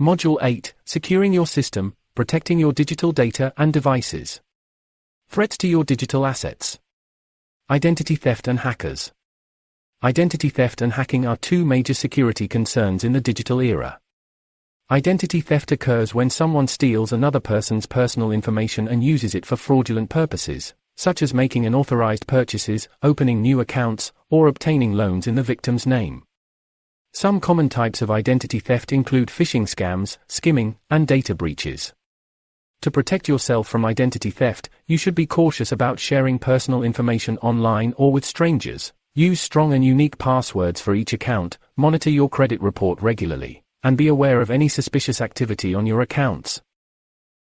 Module 8, Securing your system, protecting your digital data and devices. Threats to your digital assets. Identity theft and hackers. Identity theft and hacking are two major security concerns in the digital era. Identity theft occurs when someone steals another person's personal information and uses it for fraudulent purposes, such as making unauthorized purchases, opening new accounts, or obtaining loans in the victim's name. Some common types of identity theft include phishing scams, skimming, and data breaches. To protect yourself from identity theft, you should be cautious about sharing personal information online or with strangers. Use strong and unique passwords for each account, monitor your credit report regularly, and be aware of any suspicious activity on your accounts.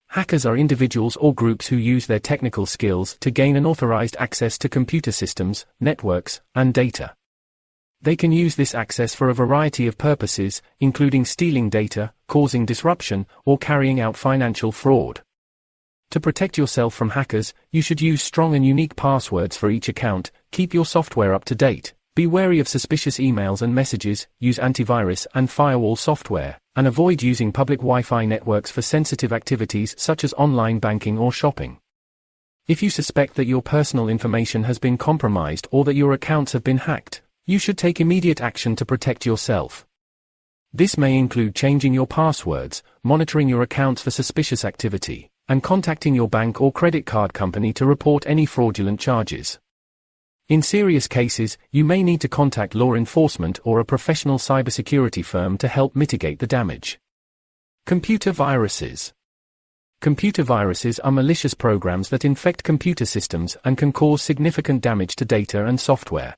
Hackers are individuals or groups who use their technical skills to gain unauthorized access to computer systems, networks, and data. They can use this access for a variety of purposes, including stealing data, causing disruption, or carrying out financial fraud. To protect yourself from hackers, you should use strong and unique passwords for each account, keep your software up to date, be wary of suspicious emails and messages, use antivirus and firewall software, and avoid using public Wi-Fi networks for sensitive activities such as online banking or shopping. If you suspect that your personal information has been compromised or that your accounts have been hacked, you should take immediate action to protect yourself. This may include changing your passwords, monitoring your accounts for suspicious activity, and contacting your bank or credit card company to report any fraudulent charges. In serious cases, you may need to contact law enforcement or a professional cybersecurity firm to help mitigate the damage. Computer viruses. Computer viruses are malicious programs that infect computer systems and can cause significant damage to data and software.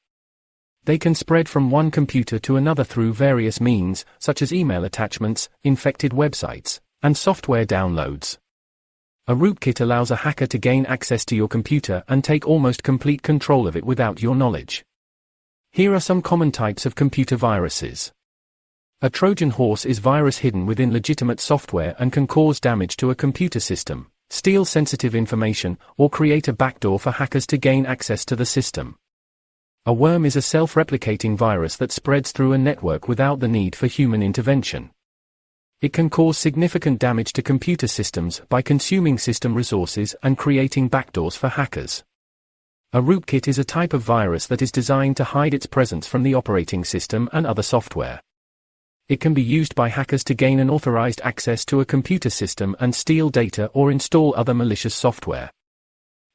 They can spread from one computer to another through various means, such as email attachments, infected websites, and software downloads. A rootkit allows a hacker to gain access to your computer and take almost complete control of it without your knowledge. Here are some common types of computer viruses. A Trojan horse is virus hidden within legitimate software and can cause damage to a computer system, steal sensitive information, or create a backdoor for hackers to gain access to the system. A worm is a self-replicating virus that spreads through a network without the need for human intervention. It can cause significant damage to computer systems by consuming system resources and creating backdoors for hackers. A rootkit is a type of virus that is designed to hide its presence from the operating system and other software. It can be used by hackers to gain unauthorized access to a computer system and steal data or install other malicious software.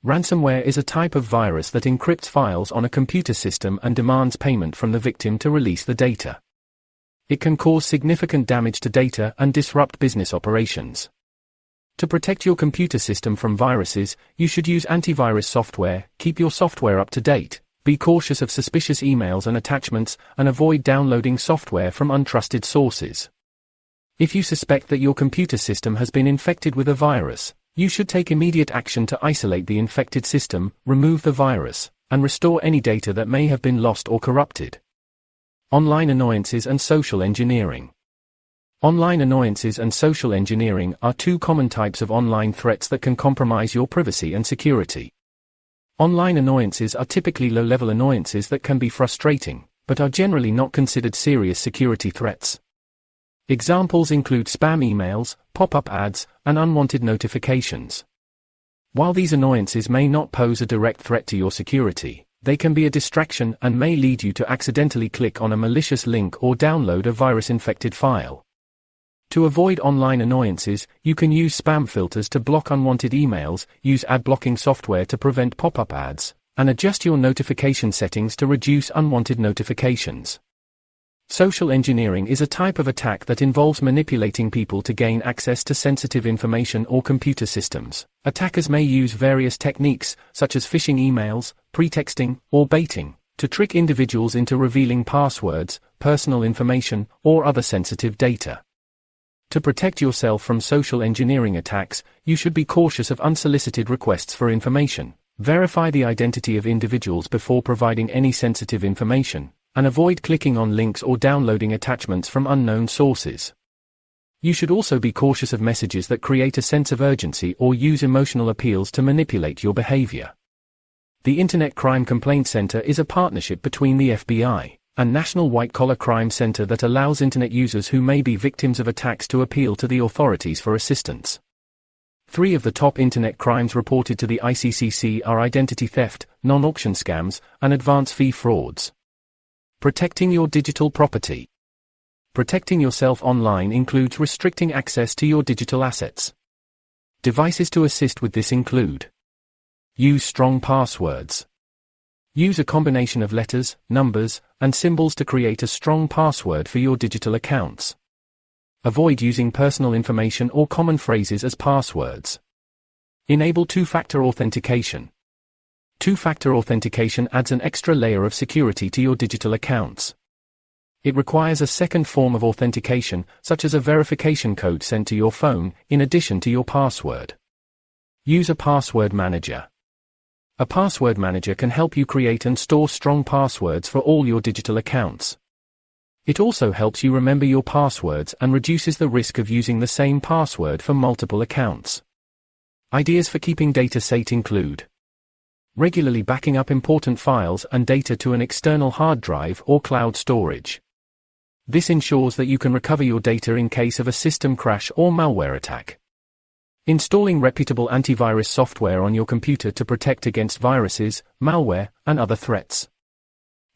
Ransomware is a type of virus that encrypts files on a computer system and demands payment from the victim to release the data. It can cause significant damage to data and disrupt business operations. To protect your computer system from viruses, you should use antivirus software, keep your software up to date, be cautious of suspicious emails and attachments, and avoid downloading software from untrusted sources. If you suspect that your computer system has been infected with a virus, you should take immediate action to isolate the infected system, remove the virus, and restore any data that may have been lost or corrupted. Online annoyances and social engineering. Online annoyances and social engineering are two common types of online threats that can compromise your privacy and security. Online annoyances are typically low-level annoyances that can be frustrating, but are generally not considered serious security threats. Examples include spam emails, pop-up ads, and unwanted notifications. While these annoyances may not pose a direct threat to your security, they can be a distraction and may lead you to accidentally click on a malicious link or download a virus-infected file. To avoid online annoyances, you can use spam filters to block unwanted emails, use ad-blocking software to prevent pop-up ads, and adjust your notification settings to reduce unwanted notifications. Social engineering is a type of attack that involves manipulating people to gain access to sensitive information or computer systems. Attackers may use various techniques, such as phishing emails, pretexting, or baiting, to trick individuals into revealing passwords, personal information, or other sensitive data. To protect yourself from social engineering attacks, you should be cautious of unsolicited requests for information, verify the identity of individuals before providing any sensitive information, and avoid clicking on links or downloading attachments from unknown sources. You should also be cautious of messages that create a sense of urgency or use emotional appeals to manipulate your behavior. The Internet Crime Complaint Center is a partnership between the FBI and National White-Collar Crime Center that allows Internet users who may be victims of attacks to appeal to the authorities for assistance. 3 of the top Internet crimes reported to the ICCC are identity theft, non-auction scams, and advance fee frauds. Protecting your digital property. Protecting yourself online includes restricting access to your digital assets. Devices to assist with this include: use strong passwords. Use a combination of letters, numbers, and symbols to create a strong password for your digital accounts. Avoid using personal information or common phrases as passwords. Enable two-factor authentication. Two-factor authentication adds an extra layer of security to your digital accounts. It requires a second form of authentication, such as a verification code sent to your phone, in addition to your password. Use a password manager. A password manager can help you create and store strong passwords for all your digital accounts. It also helps you remember your passwords and reduces the risk of using the same password for multiple accounts. Ideas for keeping data safe include: regularly backing up important files and data to an external hard drive or cloud storage. This ensures that you can recover your data in case of a system crash or malware attack. Installing reputable antivirus software on your computer to protect against viruses, malware, and other threats.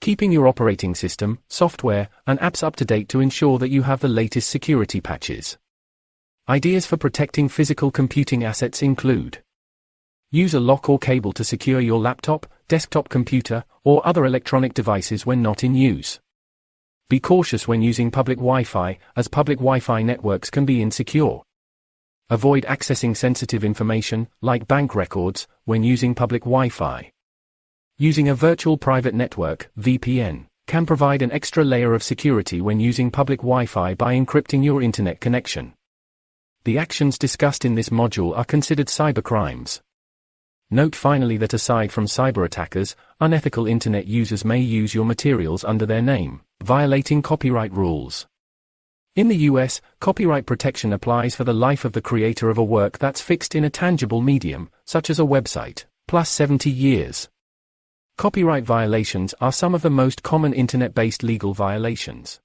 Keeping your operating system, software, and apps up to date to ensure that you have the latest security patches. Ideas for protecting physical computing assets include: use a lock or cable to secure your laptop, desktop computer, or other electronic devices when not in use. Be cautious when using public Wi-Fi, as public Wi-Fi networks can be insecure. Avoid accessing sensitive information, like bank records, when using public Wi-Fi. Using a virtual private network, VPN, can provide an extra layer of security when using public Wi-Fi by encrypting your internet connection. The actions discussed in this module are considered cybercrimes. Note finally that aside from cyber attackers, unethical internet users may use your materials under their name, violating copyright rules. In the US, copyright protection applies for the life of the creator of a work that's fixed in a tangible medium, such as a website, plus 70 years. Copyright violations are some of the most common internet-based legal violations.